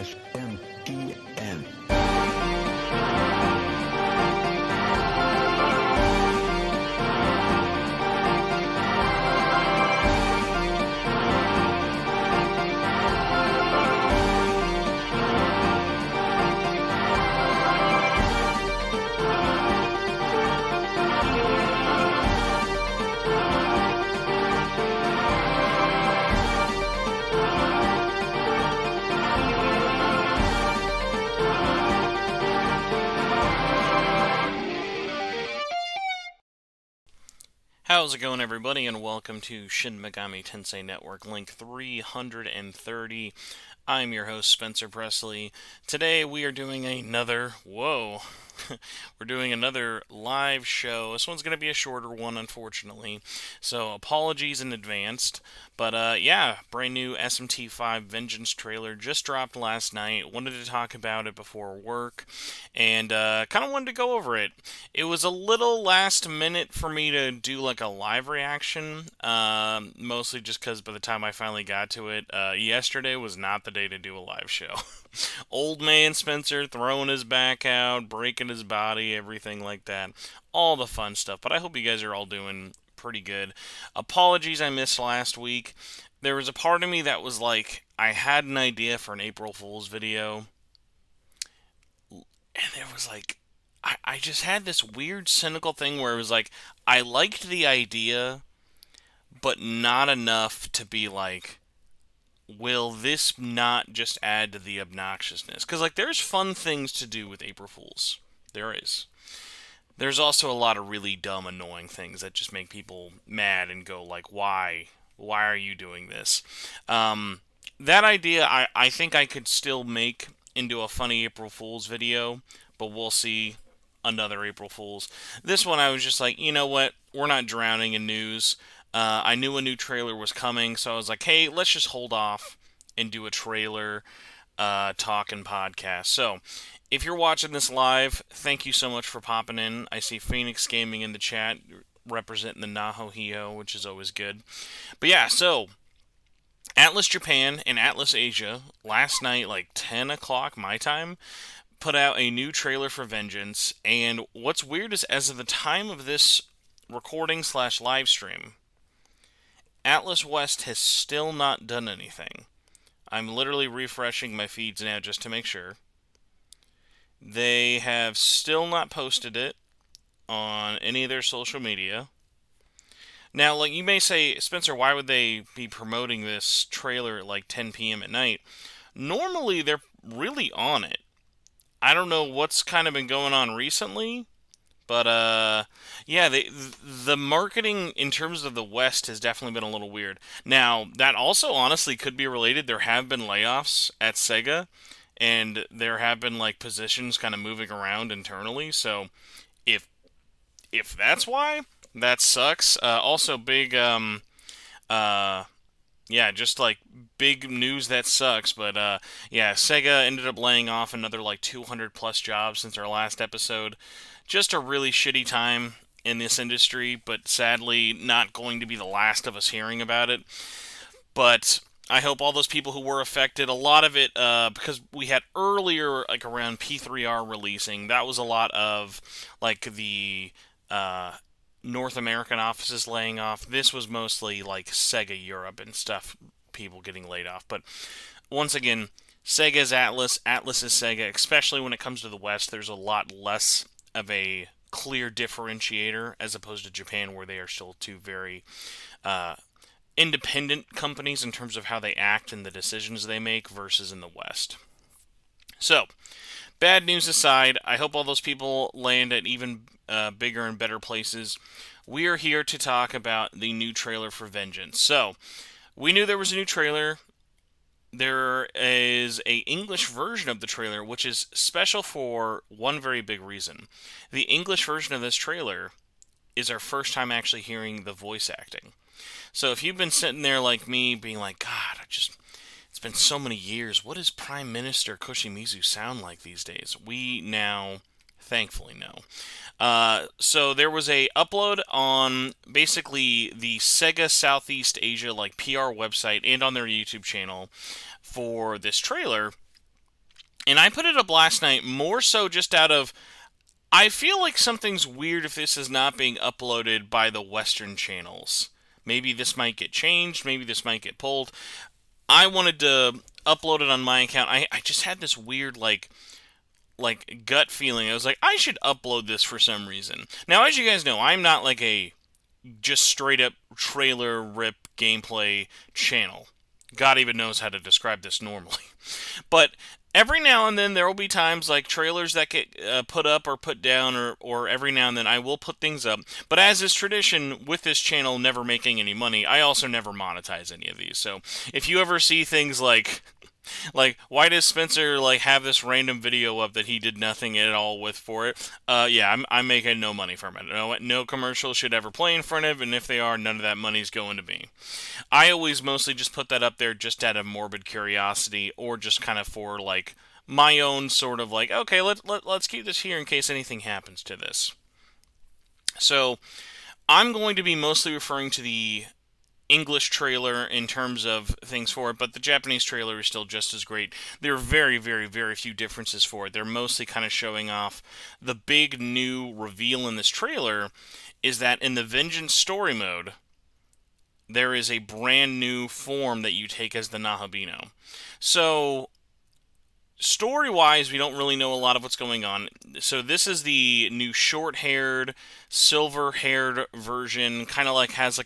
SMTN. How's it going, everybody, and welcome to Shin Megami Tensei Network, link 330. I'm your host, Spencer Presley. Today we are doing another, we're doing another live show. This one's going to be a shorter one, unfortunately, so apologies in advance. But yeah, brand new SMT5 Vengeance trailer just dropped last night. Wanted to talk about it before work, and kind of wanted to go over it. It was a little last minute for me to do like a live reaction, mostly just because by the time I finally got to it, yesterday was not the day to do a live show. Old man Spencer throwing his back out, breaking his body, everything like that. All the fun stuff, but I hope you guys are all doing pretty good. Apologies I missed last week. There was a part of me that was like, I had an idea for an April Fool's video, and there was like, I just had this weird cynical thing where it was like, I liked the idea, but not enough to be like, will this not just add to the obnoxiousness? Because, like, there's fun things to do with April Fools. There is. There's also a lot of really dumb, annoying things that just make people mad and go, like, why? Why are you doing this? That idea, I think I could still make into a funny April Fool's video, but we'll see. Another April Fool's. This one I was just like, you know what? We're not drowning in news. I knew a new trailer was coming, so I was like, hey, let's just hold off and do a trailer talk and podcast. So, if you're watching this live, thank you so much for popping in. I see Phoenix Gaming in the chat representing the Nahobino, which is always good. But yeah, so Atlas Japan and Atlas Asia last night, like 10 o'clock my time, put out a new trailer for Vengeance, and what's weird is as of the time of this recording / live stream, Atlas West has still not done anything. I'm literally refreshing my feeds now just to make sure. They have still not posted it on any of their social media. Now, like, you may say, Spencer, why would they be promoting this trailer at like 10 p.m. at night? Normally, they're really on it. I don't know what's kind of been going on recently, but yeah, the marketing in terms of the West has definitely been a little weird. Now, that also honestly could be related. There have been layoffs at Sega, and there have been like positions kind of moving around internally. So, if that's why, that sucks. Also, big yeah, just like big news that sucks, but yeah, Sega ended up laying off another like 200 plus jobs since our last episode. Just a really shitty time in this industry, but sadly not going to be the last of us hearing about it. But I hope all those people who were affected, a lot of it, because we had earlier, like around P3R releasing, that was a lot of like the North American offices laying off. This was mostly like Sega Europe and stuff, people getting laid off. But once again, Sega is Atlas, Atlas is Sega, especially when it comes to the West. There's a lot less of a clear differentiator as opposed to Japan, where they are still two very independent companies in terms of how they act and the decisions they make versus in the West. So, bad news aside, I hope all those people land at even bigger and better places. We are here to talk about the new trailer for Vengeance. So, we knew there was a new trailer. There is a English version of the trailer, which is special for one very big reason. The English version of this trailer is our first time actually hearing the voice acting. So if you've been sitting there like me, being like, God, it's been so many years, what does Prime Minister Koshimizu sound like these days? We now thankfully know. So there was a upload on basically the Sega Southeast Asia like PR website and on their YouTube channel for this trailer. And I put it up last night more so just out of I feel like something's weird if this is not being uploaded by the Western channels. Maybe this might get changed, maybe this might get pulled. I wanted to upload it on my account. I just had this weird gut feeling. I was like, I should upload this for some reason. Now, as you guys know, I'm not like a just straight up trailer rip gameplay channel. God even knows how to describe this normally. But every now and then there will be times like trailers that get put up or put down, or every now and then I will put things up. But as is tradition with this channel never making any money, I also never monetize any of these. So if you ever see things like, why does Spencer have this random video up that he did nothing at all with for it? Yeah, I'm making no money from it. No commercial should ever play in front of, and if they are, none of that money's going to me. I always mostly just put that up there just out of morbid curiosity, or just kind of for my own sort of okay, let's keep this here in case anything happens to this. So I'm going to be mostly referring to the English trailer in terms of things for it, but the Japanese trailer is still just as great. There are very, very, very few differences for it. They're mostly kind of showing off the big new reveal in this trailer is that in the Vengeance story mode, there is a brand new form that you take as the Nahobino. So, story wise, we don't really know a lot of what's going on. So, this is the new short haired, silver haired version, kind of has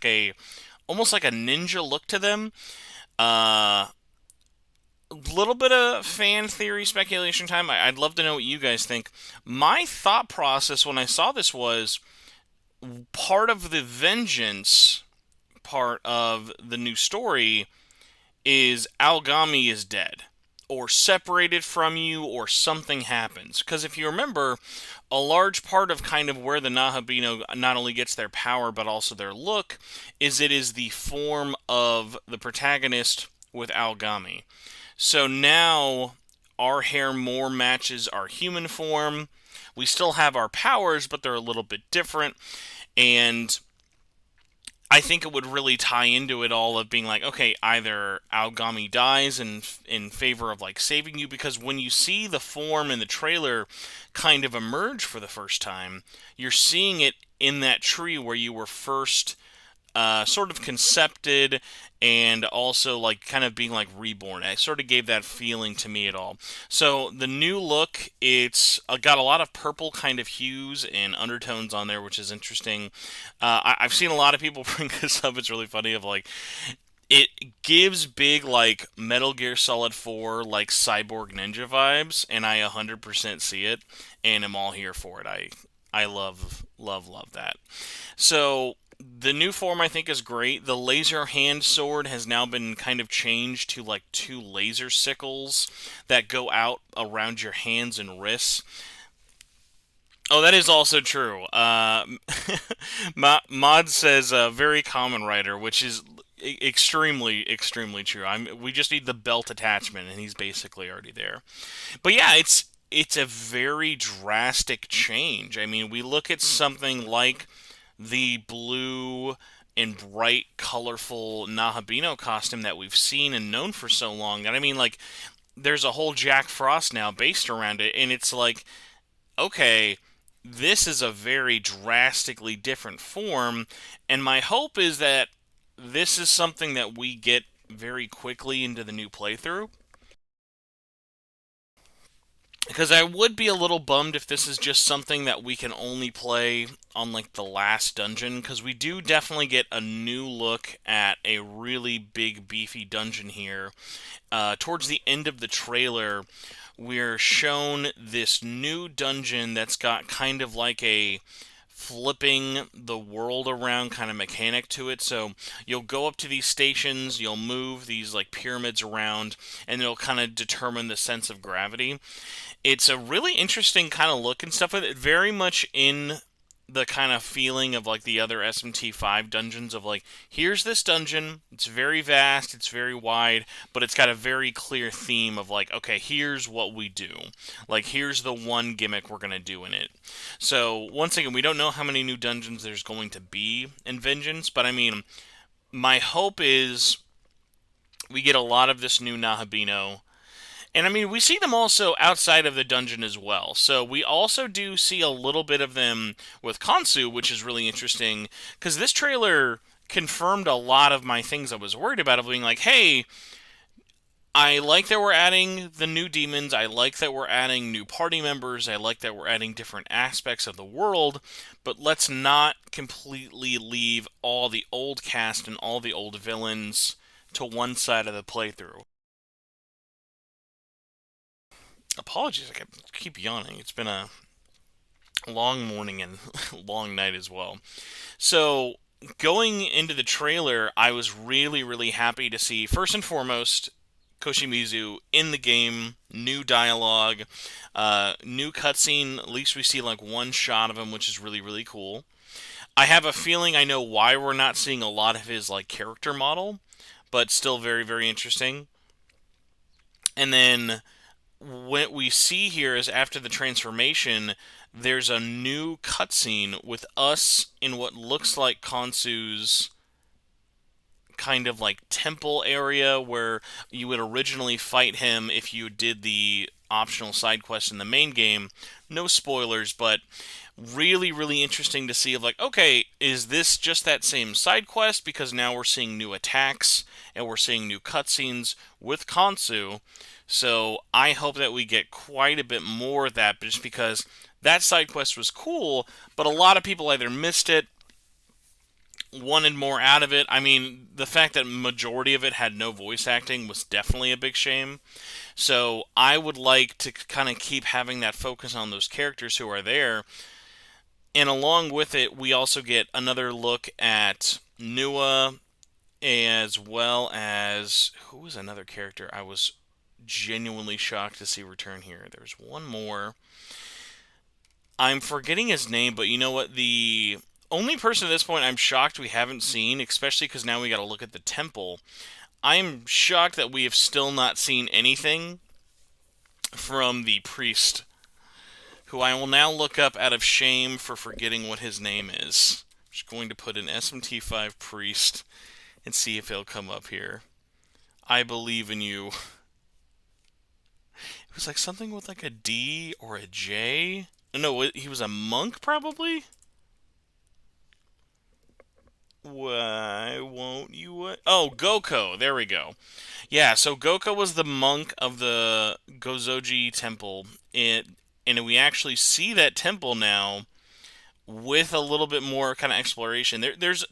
almost like a ninja look to them. Uh, little bit of fan theory speculation time. I'd love to know what you guys think. My thought process when I saw this was part of the vengeance part of the new story is Algami is dead or separated from you or something happens. Because if you remember, a large part of kind of where the Nahobino not only gets their power but also their look is it is the form of the protagonist with Algami. So now our hair more matches our human form. We still have our powers, but they're a little bit different. And I think it would really tie into it all of being like, okay, either Algami dies in favor of saving you, because when you see the form in the trailer kind of emerge for the first time, you're seeing it in that tree where you were first sort of concepted, and also kind of being reborn. It sort of gave that feeling to me at all. So the new look, it's got a lot of purple kind of hues and undertones on there, which is interesting. I've seen a lot of people bring this up. It's really funny of it gives big Metal Gear Solid 4 cyborg ninja vibes, and I 100% see it, and I'm all here for it. I love that. So the new form I think is great. The laser hand sword has now been kind of changed to two laser sickles that go out around your hands and wrists. Oh, that is also true. Mod says very common writer, which is extremely true. We just need the belt attachment, and he's basically already there. But yeah, it's a very drastic change. I mean, we look at something like the blue and bright, colorful Nahobino costume that we've seen and known for so long. That I mean, there's a whole Jack Frost now based around it, and it's okay, this is a very drastically different form, and my hope is that this is something that we get very quickly into the new playthrough. Because I would be a little bummed if this is just something that we can only play on the last dungeon, because we do definitely get a new look at a really big beefy dungeon here. Towards the end of the trailer, we're shown this new dungeon that's got kind of a flipping the world around kind of mechanic to it. So you'll go up to these stations, you'll move these pyramids around, and it'll kind of determine the sense of gravity. It's a really interesting kind of look and stuff with it, very much in the kind of feeling of the other SMT5 dungeons of here's this dungeon, it's very vast, it's very wide, but it's got a very clear theme of okay, here's what we do. Here's the one gimmick we're going to do in it. So, once again, we don't know how many new dungeons there's going to be in Vengeance, but I mean, my hope is we get a lot of this new Nahobino, And I mean, we see them also outside of the dungeon as well. So we also do see a little bit of them with Kansu, which is really interesting because this trailer confirmed a lot of my things I was worried about of being like, hey, I like that we're adding the new demons. I like that we're adding new party members. I like that we're adding different aspects of the world. But let's not completely leave all the old cast and all the old villains to one side of the playthrough. Apologies, I keep yawning. It's been a long morning and long night as well. So, going into the trailer, I was really, really happy to see, first and foremost, Koshimizu in the game, new dialogue, new cutscene. At least we see like one shot of him, which is really, really cool. I have a feeling I know why we're not seeing a lot of his like character model, but still very, very interesting. And then what we see here is after the transformation, there's a new cutscene with us in what looks like Kansu's kind of like temple area where you would originally fight him if you did the optional side quest in the main game. No spoilers, but really, really interesting to see of like, okay, is this just that same side quest? Because now we're seeing new attacks and we're seeing new cutscenes with Kansu. So I hope that we get quite a bit more of that just because that side quest was cool, but a lot of people either missed it, wanted more out of it. I mean, the fact that majority of it had no voice acting was definitely a big shame. So I would like to kind of keep having that focus on those characters who are there. And along with it, we also get another look at Nua, as well as who was another character I was genuinely shocked to see return here. There's one more. I'm forgetting his name, but you know what? The only person at this point I'm shocked we haven't seen, especially because now we got to look at the temple. I'm shocked that we have still not seen anything from the priest, who I will now look up out of shame for forgetting what his name is. I'm just going to put in SMT5 priest and see if he'll come up here. I believe in you. It was like something with like a D or a J. No, he was a monk probably? Why won't you? Oh, Goko. There we go. Yeah, so Goko was the monk of the Gozoji temple. And we actually see that temple now with a little bit more kind of exploration. There's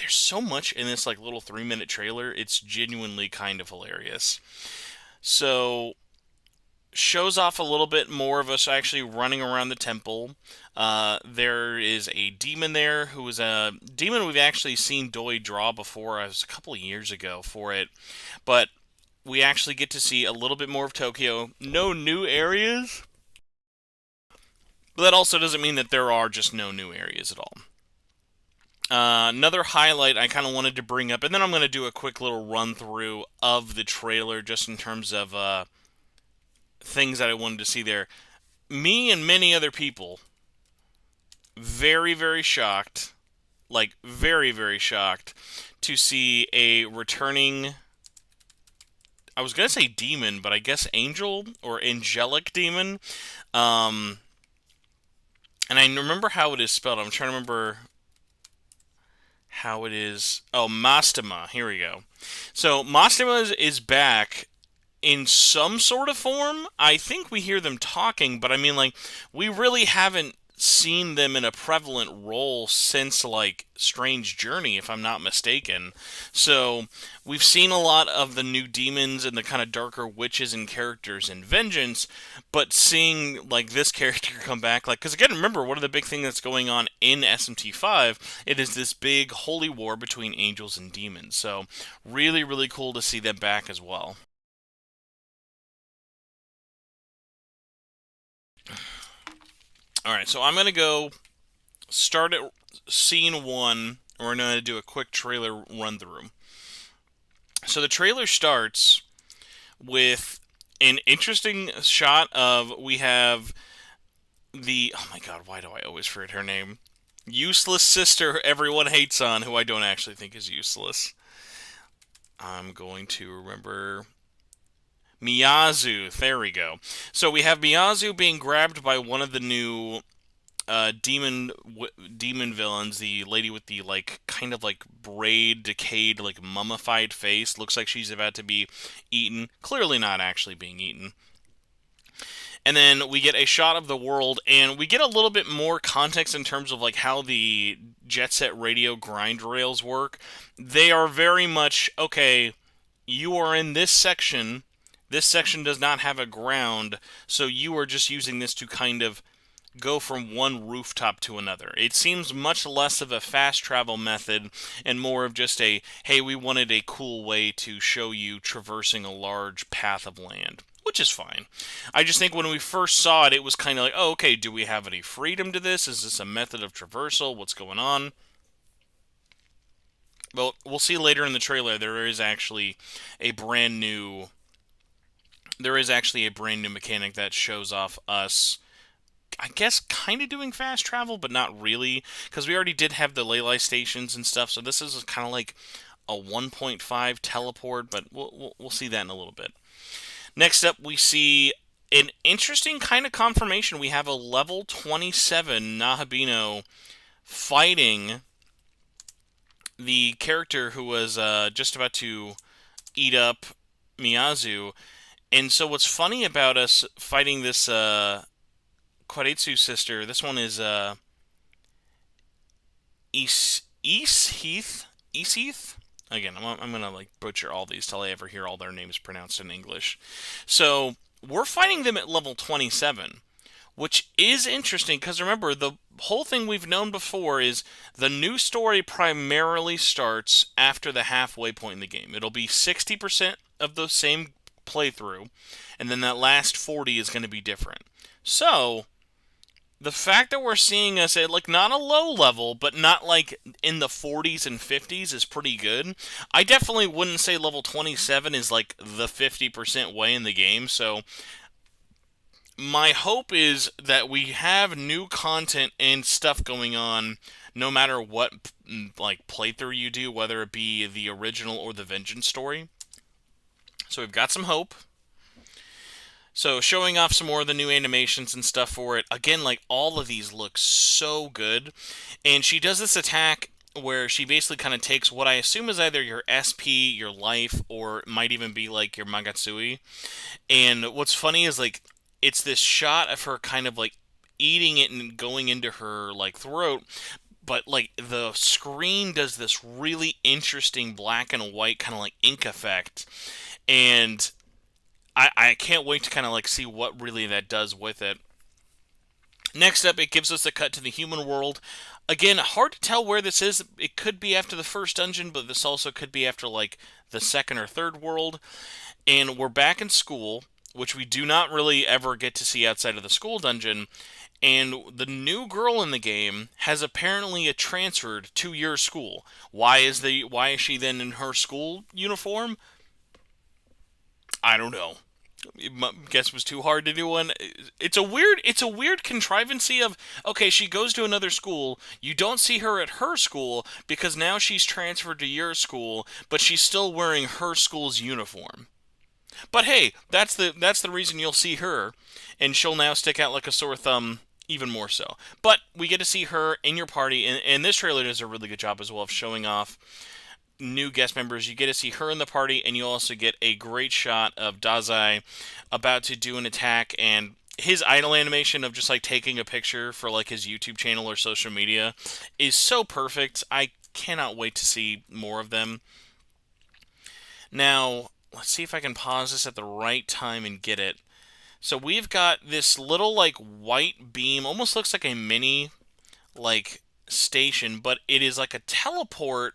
so much in this like little 3-minute trailer. It's genuinely kind of hilarious. So shows off a little bit more of us actually running around the temple. There is a demon there who is a demon we've actually seen Doi draw before. It was a couple of years ago for it. But we actually get to see a little bit more of Tokyo. No new areas. But that also doesn't mean that there are just no new areas at all. Another highlight I kind of wanted to bring up, and then I'm going to do a quick little run through of the trailer just in terms of things that I wanted to see there. Me and many other people, very, very shocked, like very, very shocked, to see a returning. I was gonna say demon, but I guess angel or angelic demon. Um, and I remember how it is spelled. I'm trying to remember how it is. Oh, Mastema. Here we go. So Mastema is back in some sort of form. I think we hear them talking, but I mean, like, we really haven't seen them in a prevalent role since, like, Strange Journey, if I'm not mistaken. So, we've seen a lot of the new demons and the kind of darker witches and characters in Vengeance, but seeing, like, this character come back, like, because again, remember, one of the big things that's going on in SMT5, it is this big holy war between angels and demons. So, really, really cool to see them back as well. Alright, so I'm going to go start at scene 1. We're going to do a quick trailer run through. So the trailer starts with an interesting shot of, we have the, oh my god, why do I always forget her name? Useless sister everyone hates on, who I don't actually think is useless. I'm going to remember Miyazu. There we go. So we have Miyazu being grabbed by one of the new demon villains, the lady with the like kind of like braid, decayed, like mummified face. Looks like she's about to be eaten. Clearly not actually being eaten. And then we get a shot of the world, and we get a little bit more context in terms of like how the Jet Set Radio grind rails work. They are very much okay. You are in this section. This section does not have a ground, so you are just using this to kind of go from one rooftop to another. It seems much less of a fast travel method and more of just a, hey, we wanted a cool way to show you traversing a large path of land. Which is fine. I just think when we first saw it, it was kind of like, oh, okay, do we have any freedom to this? Is this a method of traversal? What's going on? Well, we'll see later in the trailer. There is actually a brand new mechanic that shows off us, I guess, kind of doing fast travel, but not really, because we already did have the Ley stations and stuff, so this is kind of like a 1.5 teleport, but we'll see that in a little bit. Next up, we see an interesting kind of confirmation. We have a level 27 Nahobino fighting the character who was just about to eat up Miyazu. And so what's funny about us fighting this Koretsu sister, this one is Easheath. Again, I'm gonna like butcher all these till I ever hear all their names pronounced in English. So we're fighting them at level 27, which is interesting because remember the whole thing we've known before is the new story primarily starts after the halfway point in the game. It'll be 60% of the same playthrough, and then that last 40 is going to be different. So the fact that we're seeing us at like not a low level, but not like in the 40s and 50s is pretty good. I definitely wouldn't say level 27 is like the 50% way in the game. So my hope is that we have new content and stuff going on no matter what like playthrough you do, whether it be the original or the Vengeance story. So we've got some hope. So showing off some more of the new animations and stuff for it. Again, like all of these look so good. And she does this attack where she basically kind of takes what I assume is either your SP, your life, or it might even be like your Magatsui. And what's funny is like it's this shot of her kind of like eating it and going into her like throat. But like the screen does this really interesting black and white kind of like ink effect. And I can't wait to kind of like see what really that does with it. Next up, it gives us a cut to the human world. Again, hard to tell where this is. It could be after the first dungeon, but this also could be after like the second or third world. And we're back in school, which we do not really ever get to see outside of the school dungeon. And the new girl in the game has apparently transferred to your school. Why is she then in her school uniform? I don't know. Guess it was too hard to do one. It's a weird contrivancy of okay, she goes to another school. You don't see her at her school because now she's transferred to your school, but she's still wearing her school's uniform. But hey, that's the reason you'll see her, and she'll now stick out like a sore thumb even more so. But we get to see her in your party, and this trailer does a really good job as well of showing off new guest members. You get to see her in the party, and you also get a great shot of Dazai about to do an attack, and his idle animation of just like taking a picture for like his YouTube channel or social media is so perfect. I cannot wait to see more of them. Now, let's see if I can pause this at the right time and get it. So we've got this little like white beam, almost looks like a mini like station, but it is like a teleport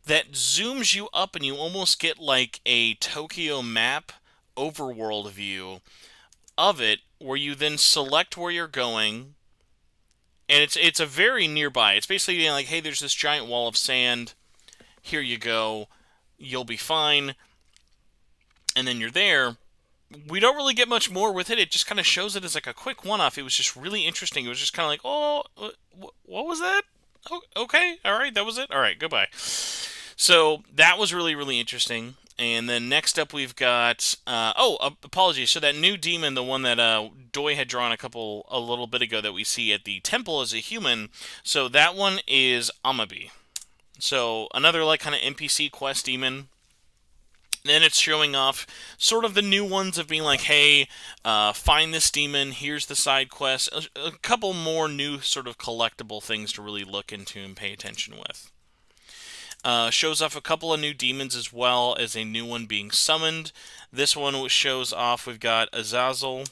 that zooms you up and you almost get like a Tokyo map overworld view of it where you then select where you're going, and it's a very nearby. It's basically like, hey, there's this giant wall of sand. Here you go. You'll be fine. And then you're there. We don't really get much more with it. It just kind of shows it as like a quick one-off. It was just really interesting. It was just kind of like, oh, what was that? Oh, okay, all right, that was it. All right, goodbye. So that was really, really interesting. And then next up we've got apologies. So that new demon, the one that Doi had drawn a little bit ago that we see at the temple as a human. So that one is Amabi. So another like kind of NPC quest demon. Then it's showing off sort of the new ones of being like, hey, find this demon, here's the side quest. A couple more new sort of collectible things to really look into and pay attention with. Shows off a couple of new demons as well as a new one being summoned. This one shows off, we've got Azazel.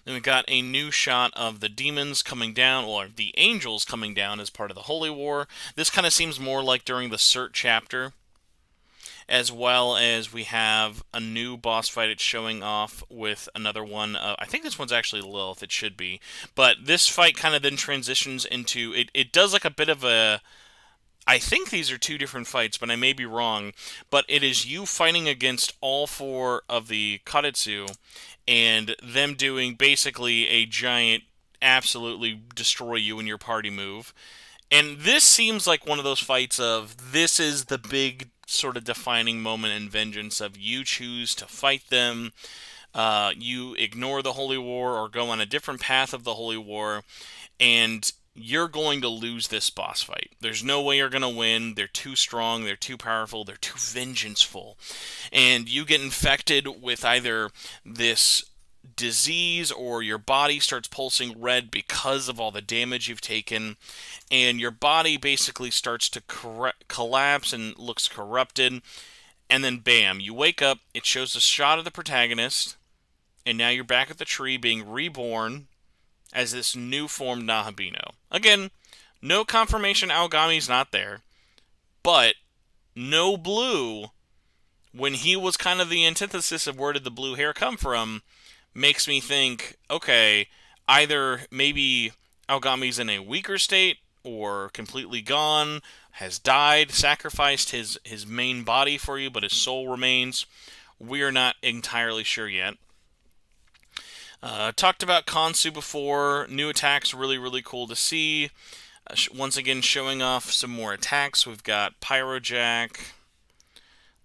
Then we've got a new shot of the demons coming down, or the angels coming down as part of the Holy War. This kind of seems more like during the Cert chapter. As well as we have a new boss fight it's showing off with another one. I think this one's actually Lilith, it should be. But this fight kind of then transitions into, it does like a bit of a, I think these are two different fights, but I may be wrong. But it is you fighting against all four of the Karetsu, and them doing basically a giant, absolutely destroy you and your party move. And this seems like one of those fights of, this is the big sort of defining moment in Vengeance of you choose to fight them, you ignore the Holy War or go on a different path of the Holy War, and you're going to lose this boss fight. There's no way you're going to win. They're too strong, they're too powerful, they're too vengeful. And you get infected with either this disease or your body starts pulsing red because of all the damage you've taken, and your body basically starts to collapse and looks corrupted, and then bam, you wake up, it shows a shot of the protagonist, and now you're back at the tree being reborn as this new formed Nahobino. Again, no confirmation Aogami's not there, but no blue, when he was kind of the antithesis of where did the blue hair come from, makes me think, okay, either maybe Aogami's in a weaker state, or completely gone, has died, sacrificed his main body for you, but his soul remains. We are not entirely sure yet. Talked about Kansu before. New attacks, really, really cool to see. Once again, showing off some more attacks. We've got Pyrojack.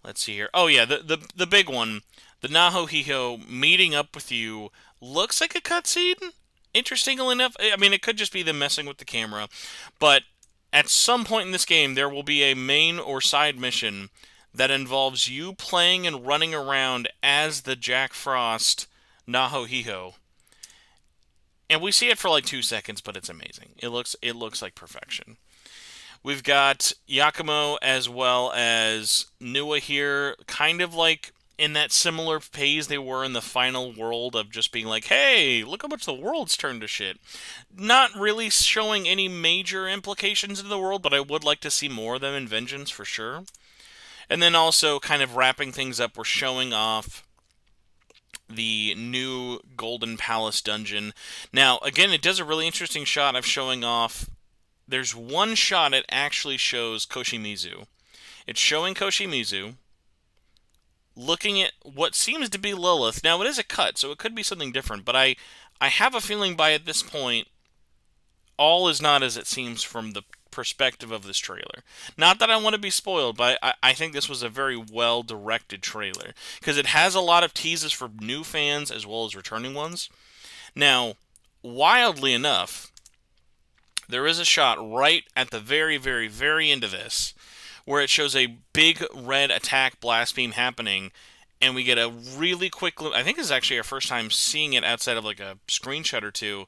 Let's see here. Oh yeah, the big one. The Nahohiho meeting up with you looks like a cutscene. Interestingly enough, I mean, it could just be them messing with the camera, but at some point in this game, there will be a main or side mission that involves you playing and running around as the Jack Frost Nahohiho. And we see it for like 2 seconds, but it's amazing. It looks like perfection. We've got Yakumo as well as Nua here, kind of like in that similar phase they were in the final world of just being like, hey, look how much the world's turned to shit. Not really showing any major implications in the world, but I would like to see more of them in Vengeance for sure. And then also kind of wrapping things up, we're showing off the new Golden Palace dungeon. Now, again, it does a really interesting shot of showing off. There's one shot it actually shows Koshimizu. It's showing Koshimizu looking at what seems to be Lilith. Now, it is a cut, so it could be something different, but I have a feeling by at this point, all is not as it seems from the perspective of this trailer. Not that I want to be spoiled, but I think this was a very well-directed trailer, because it has a lot of teases for new fans as well as returning ones. Now, wildly enough, there is a shot right at the very, very, very end of this where it shows a big red attack blast beam happening, and we get a really quick look. I think this is actually our first time seeing it outside of like a screenshot or two.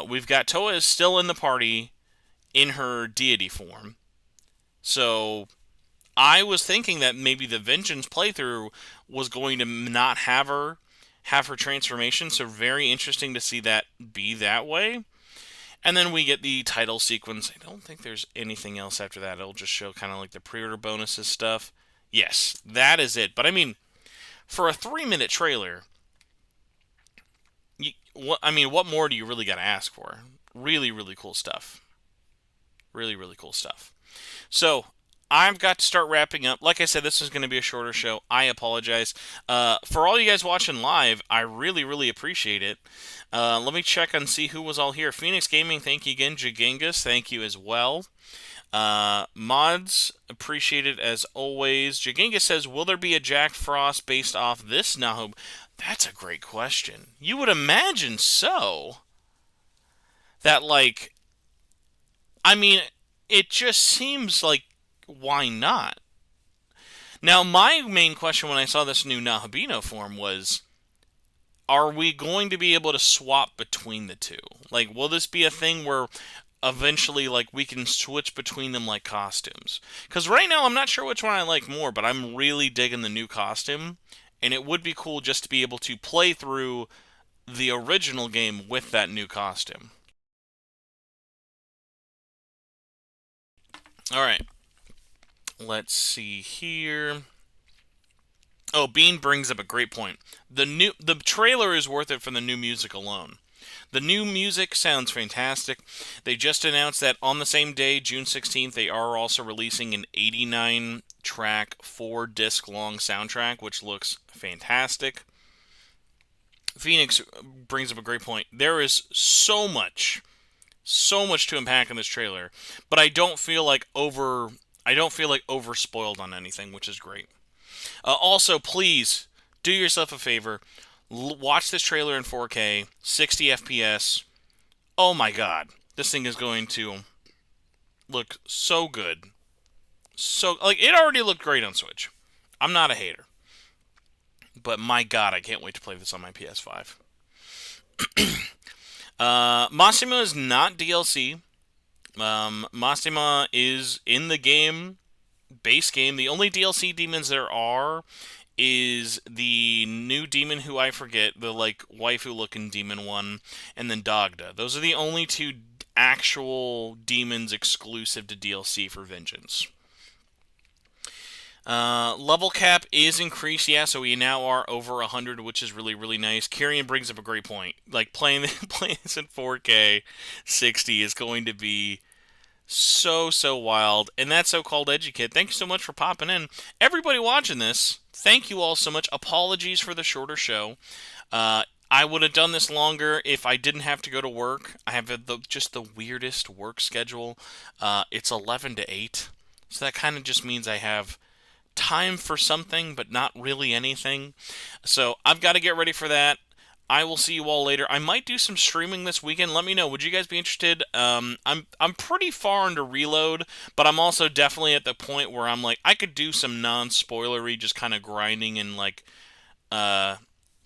We've got Toa is still in the party in her deity form. So I was thinking that maybe the Vengeance playthrough was going to not have her transformation, so very interesting to see that be that way. And then we get the title sequence. I don't think there's anything else after that. It'll just show kind of like the pre-order bonuses stuff. Yes, that is it. But I mean, for a 3-minute trailer, what more do you really got to ask for? Really, really cool stuff. Really, really cool stuff. So, I've got to start wrapping up. Like I said, this is going to be a shorter show. I apologize. For all you guys watching live, I really, really appreciate it. Let me check and see who was all here. Phoenix Gaming, thank you again. Jagengus, thank you as well. Mods appreciated as always. Jaginga says, will there be a Jack Frost based off this Nahub? That's a great question. You would imagine so. That, like, I mean, it just seems like, why not? Now, my main question when I saw this new Nahobino form was, are we going to be able to swap between the two? Like, will this be a thing where eventually, like, we can switch between them like costumes? Because right now, I'm not sure which one I like more, but I'm really digging the new costume, and it would be cool just to be able to play through the original game with that new costume. All right, let's see here. Oh, Bean brings up a great point. The trailer is worth it for the new music alone. The new music sounds fantastic. They just announced that on the same day, June 16th, they are also releasing an 89 track, 4-disc long soundtrack, which looks fantastic. Phoenix brings up a great point. There is so much to unpack in this trailer, but I don't feel like over spoiled on anything, which is great. Also, please do yourself a favor. Watch this trailer in 4K, 60 FPS. Oh my god. This thing is going to look so good. So, like, it already looked great on Switch. I'm not a hater. But my god, I can't wait to play this on my PS5. Mastima is not DLC. Mastima is in the game, base game. The only DLC demons there are is the new demon who I forget, the like waifu looking demon one, and then Dagda. Those are the only two actual demons exclusive to DLC for Vengeance. Level cap is increased, yeah, so we now are over 100, which is really, really nice. Kyrian brings up a great point. Like, playing this in 4K 60 is going to be so wild. And that's so-called EduKid. Thank you so much for popping in. Everybody watching this, thank you all so much. Apologies for the shorter show. I would have done this longer if I didn't have to go to work. I have just the weirdest work schedule. It's 11 to 8, so that kind of just means I have time for something, but not really anything. So I've got to get ready for that. I will see you all later. I might do some streaming this weekend. Let me know. Would you guys be interested? I'm pretty far into Reload, but I'm also definitely at the point where I'm like, I could do some non-spoilery, just kind of grinding and like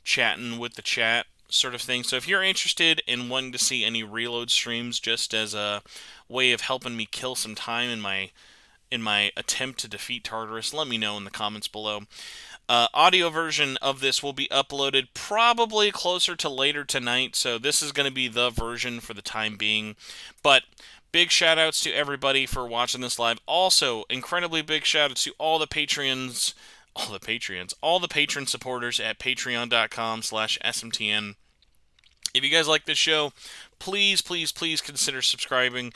chatting with the chat sort of thing. So if you're interested in wanting to see any Reload streams, just as a way of helping me kill some time in my attempt to defeat Tartarus, let me know in the comments below. Audio version of this will be uploaded probably closer to later tonight, so this is going to be the version for the time being. But big shout outs to everybody for watching this live. Also, incredibly big shout outs to all the patron supporters at patreon.com/SMTN. If you guys like this show, please consider subscribing.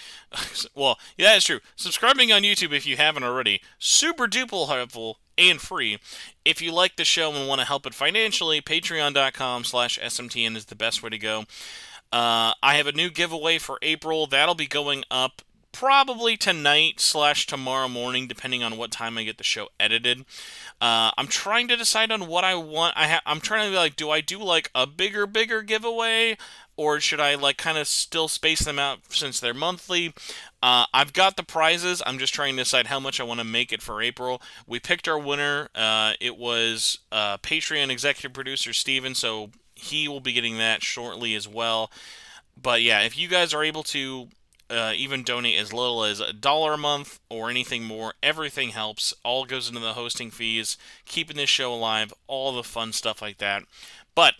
Well, yeah, that's true. Subscribing on YouTube if you haven't already. Super duper helpful and free. If you like the show and want to help it financially, patreon.com/SMTN is the best way to go. I have a new giveaway for April. That'll be going up probably tonight/tomorrow morning, depending on what time I get the show edited. I'm trying to decide on what I want. I'm trying to be like, do I do like a bigger giveaway, or should I like kind of still space them out since they're monthly? I've got the prizes. I'm just trying to decide how much I want to make it for April. We picked our winner. It was Patreon executive producer Steven, so he will be getting that shortly as well. But yeah, if you guys are able to even donate as little as $1 a month or anything more, everything helps. All goes into the hosting fees, keeping this show alive, all the fun stuff like that. But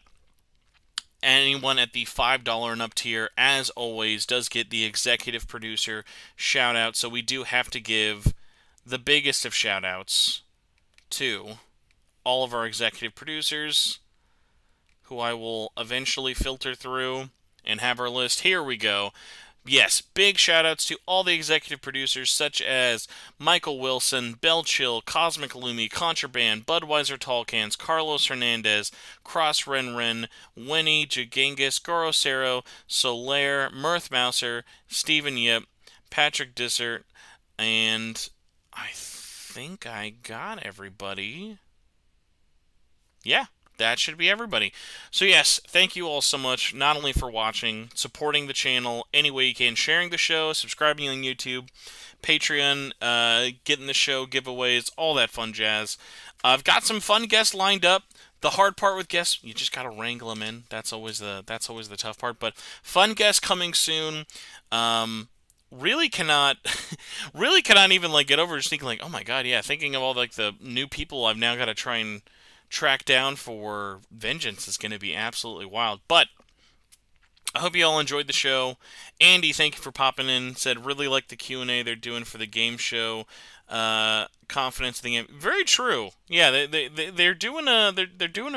anyone at the $5 and up tier, as always, does get the executive producer shout out. So we do have to give the biggest of shout outs to all of our executive producers, who I will eventually filter through and have our list. Here we go. Yes, big shoutouts to all the executive producers such as Michael Wilson, Bell Chill, Cosmic Lumi, Contraband, Budweiser Tall Cans, Carlos Hernandez, Cross Ren, Winnie, Jagengas, Gorosero, Solaire, Mirth Mouser, Stephen Yip, Patrick Dissert, And I think I got everybody. Yeah, that should be everybody. So yes, thank you all so much, not only for watching, supporting the channel any way you can, sharing the show, subscribing on YouTube, Patreon, getting the show, giveaways, all that fun jazz. I've got some fun guests lined up. The hard part with guests, you just gotta wrangle them in. That's always the tough part. But fun guests coming soon. Really cannot, really cannot even like get over just thinking like, oh my god, yeah. Thinking of all like the new people I've now got to try and track down for Vengeance is going to be absolutely wild. But I hope you all enjoyed the show. Andy, thank you for popping in. Said really like the Q&A they're doing for the game show. Confidence in the game. Very true. Yeah, they're doing a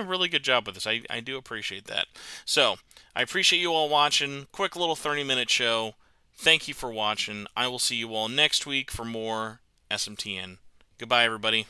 really good job with this. I do appreciate that. So I appreciate you all watching. Quick little 30-minute show. Thank you for watching. I will see you all next week for more SMTN. Goodbye, everybody.